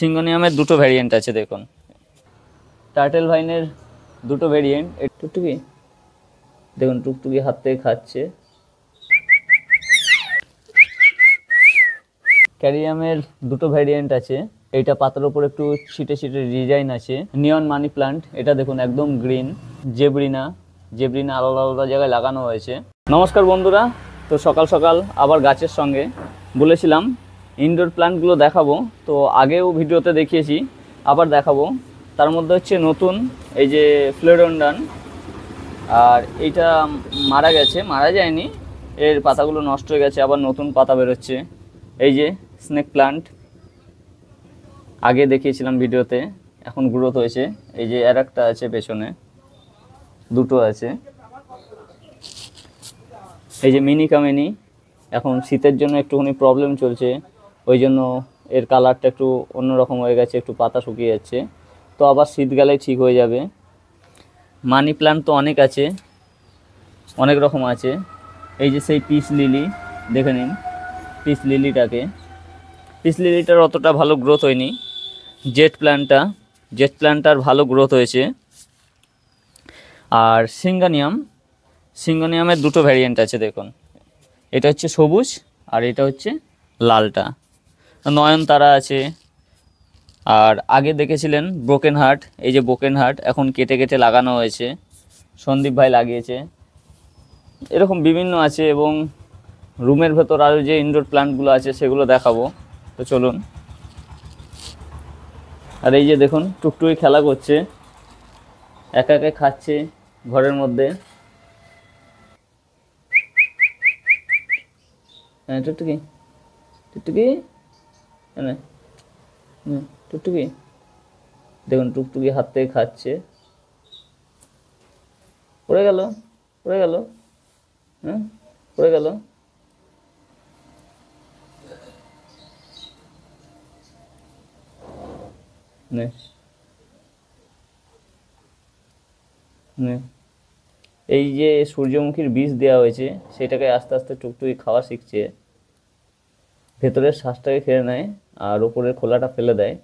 সিঙ্গোনিয়ামের দুটো ভ্যারিয়েন্ট আছে দেখুন। টার্টেল ভাইনের দুটো ভ্যারিয়েন্ট। টুকটুকি দেখুন, টুকটুকি হাত থেকে খাচ্ছে। ক্যারিয়ামের দুটো ভ্যারিয়েন্ট আছে, এইটা পাতার উপর একটু ছিটে ছিটে ডিজাইন আছে। নিয়ন মানি প্লান্ট, এটা দেখুন একদম গ্রিন। জেব্রিনা আলাদা আলাদা জায়গায় লাগানো হয়েছে। নমস্কার বন্ধুরা, তো সকাল সকাল আবার গাছের সঙ্গে বলেছিলাম ইনডোর প্লান্টগুলো দেখাবো, তো আগেও ভিডিওতে দেখিয়েছি, আবার দেখাবো। তার মধ্যে হচ্ছে নতুন এই যে ফ্লোরোডান, আর এইটা মারা গেছে, মারা যায়নি, এর পাতাগুলো নষ্ট হয়ে গেছে, আবার নতুন পাতা বেরোচ্ছে। এই যে স্নেক প্লান্ট, আগে দেখিয়েছিলাম ভিডিওতে, এখন গ্রোথ হয়েছে। এই যে আর একটা আছে পেছনে, দুটো আছে। এই যে মিনি কামিনী, এখন শীতের জন্য একটুখানি প্রবলেম চলছে, ওই জন্য এর কালারটা একটু অন্যরকম হয়ে গেছে, একটু পাতা শুকিয়ে যাচ্ছে, তো আবার শীত গেলে ঠিক হয়ে যাবে। মানি প্লান্ট তো অনেক আছে, অনেক রকম আছে। এই যে সেই পিস লিলি, দেখে নিন পিস লিলিটার অতটা ভালো গ্রোথ হয়নি। জেট প্ল্যান্টটার ভালো গ্রোথ হয়েছে। আর সিঙ্গোনিয়ামের দুটো ভ্যারিয়েন্ট আছে দেখুন, এটা হচ্ছে সবুজ আর এটা হচ্ছে লালটা। নয়নতারা আছে। আর আগে দেখেছিলেন ব্রোকেন হার্ট, এই যে ব্রোকেন হার্ট এখন কেটে কেটে লাগানো হয়েছে, সন্দীপ ভাই লাগিয়েছে। এরকম বিভিন্ন আছে, এবং রুমের ভেতর আরও যে ইনডোর প্লান্টগুলো আছে সেগুলো দেখাবো, তো চলুন। আর এই যে দেখুন টুকটুকি খেলা করছে, একা একা খাচ্ছে ঘরের মধ্যে। হ্যাঁ টুকটুকি টুকটুকি দেখুন, টুকটুকি হাত থেকে খাচ্ছে। পড়ে গেল হ্যাঁ, পড়ে গেল। এই যে সূর্যমুখীর বীজ দেওয়া হয়েছে, সেটাকে আস্তে আস্তে টুকটুকি খাওয়া শিখছে। ভেতরের শ্বাসটাকে খেয়ে নেয় আর উপরের খোলাটা ফেলে দেয়।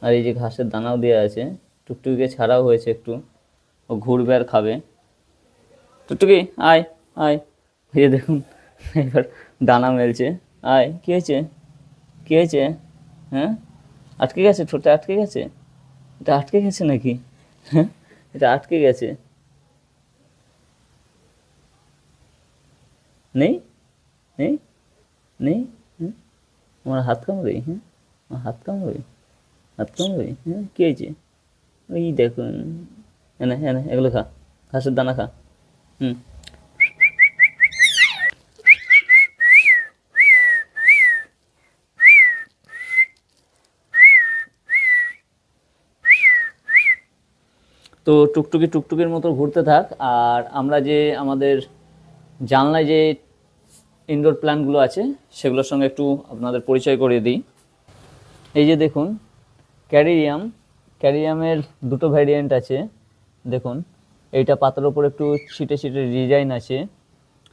আর এই যে ঘাসের দানাও দেওয়া আছে, টুকটুকিকে ছাড়াও হয়েছে একটু, ও ঘুরবে আর খাবে। টুকটুকি আয় আয়, এই যে দেখুন এবার দানা মেলছে। আয়, কী হয়েছে হ্যাঁ, আটকে গেছে, ঠোঁটে আটকে গেছে, এটা আটকে গেছে নাকি? হ্যাঁ, এটা আটকে গেছে। নেই নেই নেই হ্যাঁ, আমার হাত কামড়ে, হ্যাঁ আমার হাত কামড়ে, হ্যাঁ কী হয়েছে? ওই দেখুন, হ্যাঁ এগুলো খা, ঘাসের দানা খা। তো টুকটুকির মতো ঘুরতে থাক, আর আমরা যে আমাদের জানলায় যে ইনডোর প্ল্যান্টগুলো আছে সেগুলোর সঙ্গে একটু আপনাদের পরিচয় করিয়ে দিই। এই যে দেখুন ক্যারিয়ামের দুটো ভ্যারিয়েন্ট আছে দেখুন, এইটা পাতার উপর একটু ছিটে ছিটে ডিজাইন আছে,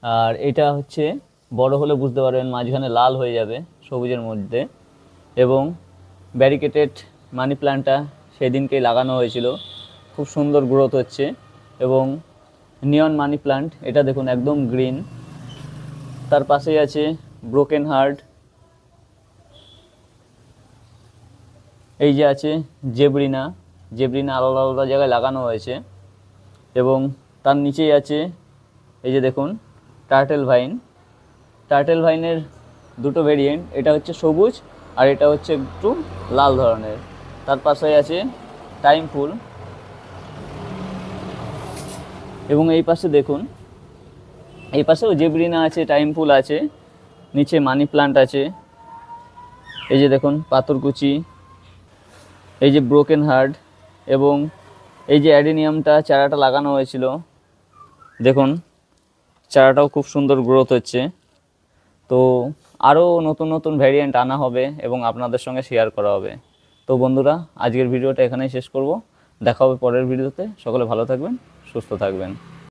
আর এটা হচ্ছে বড় হলে বুঝতে পারবেন মাঝখানে লাল হয়ে যাবে সবুজের মধ্যে। এবং ব্যারিকেটেড মানি প্ল্যান্টটা সেদিনকেই লাগানো হয়েছিল, খুব সুন্দর গ্রোথ হচ্ছে। এবং নিয়ন মানি প্লান্ট, এটা দেখুন একদম গ্রিন। তার পাশেই আছে ব্রোকেন হার্ট। এই যে আছে জেব্রিনা আলাদা আলাদা জায়গায় লাগানো হয়েছে। এবং তার নিচেই আছে এই যে দেখুন টার্টেল ভাইনের দুটো ভেরিয়েন্ট, এটা হচ্ছে সবুজ আর এটা হচ্ছে একটু লাল ধরনের। তার পাশে আছে টাইম ফুল। এবং এই পাশে দেখুন, এই পাশেও জেব্রিনা আছে, টাইম ফুল আছে, নিচে মানি প্লান্ট আছে। এই যে দেখুন পাথরকুচি, এই যে ব্রোকেন হার্ট, এবং এই যে অ্যাডেনিয়ামটা চারাটা লাগানো হয়েছিল দেখুন, চারাটাও খুব সুন্দর গ্রোথ হচ্ছে। তো আরও নতুন নতুন ভ্যারিয়েন্ট আনা হবে এবং আপনাদের সঙ্গে শেয়ার করা হবে। তো বন্ধুরা, আজকের ভিডিওটা এখানেই শেষ করব, দেখা হবে পরের ভিডিওতে। সকলে ভালো থাকবেন, সুস্থ থাকবেন।